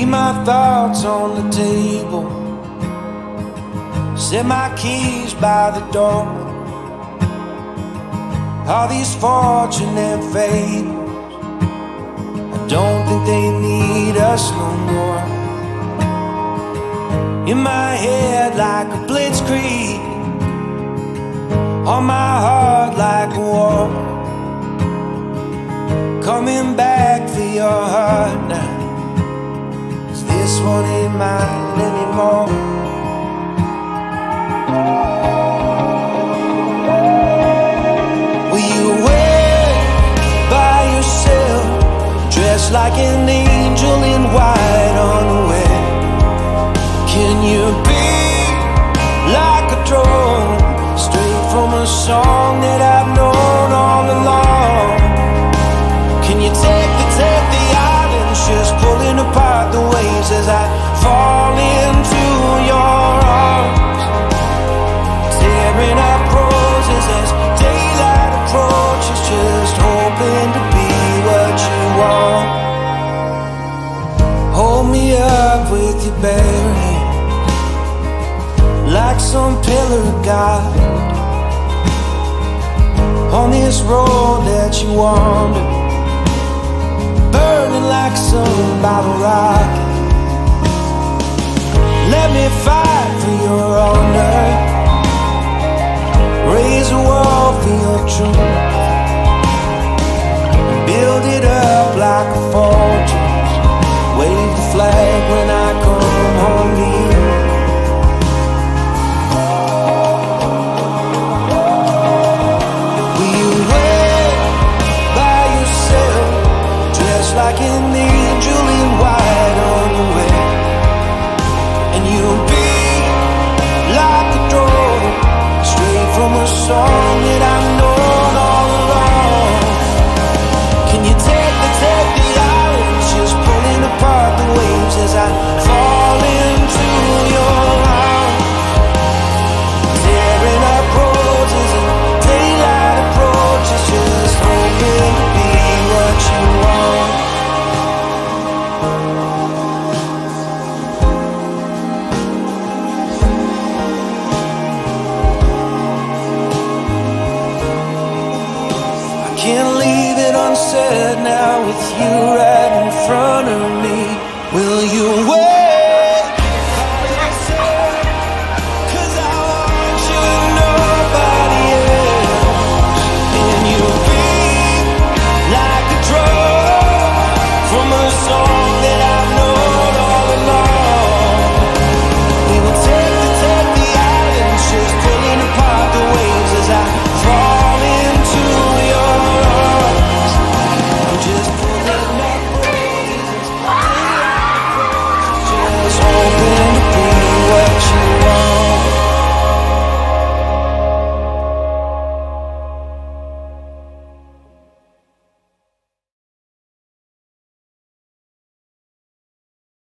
Leave my thoughts on the table, set my keys by the door. All these fortunate fables, I don't think they need us no more. In my head like a blitzkrieg, on my heart like a war. Coming back for your heart now, 'cause this one ain't mine anymore. Will you wait by yourself, dressed like an angel in white on the way? Can you be like a drone, straight from a song that I've known all along? Can you take the islands, just pulling apart the waves as I fall into your arms? Tearing up roses as daylight approaches, just hoping to be what you want. Hold me up with your bare hand, like some pillar of God, on this road that you wander, burning like some bottle rocket. Let me fight for your honor, raise a wall for your truth, build it up like a fortress, wave the flag when I come home to you. Like an angel in white on the way, and you'll be like a drone, straight from a song that I've known all along. Can you take the islands, just pulling apart the waves as I fall into your arms? Tearing up roses and daylight approaches, just hoping to be what you want. Can't leave it unsaid now with you right in front of me. Will you wait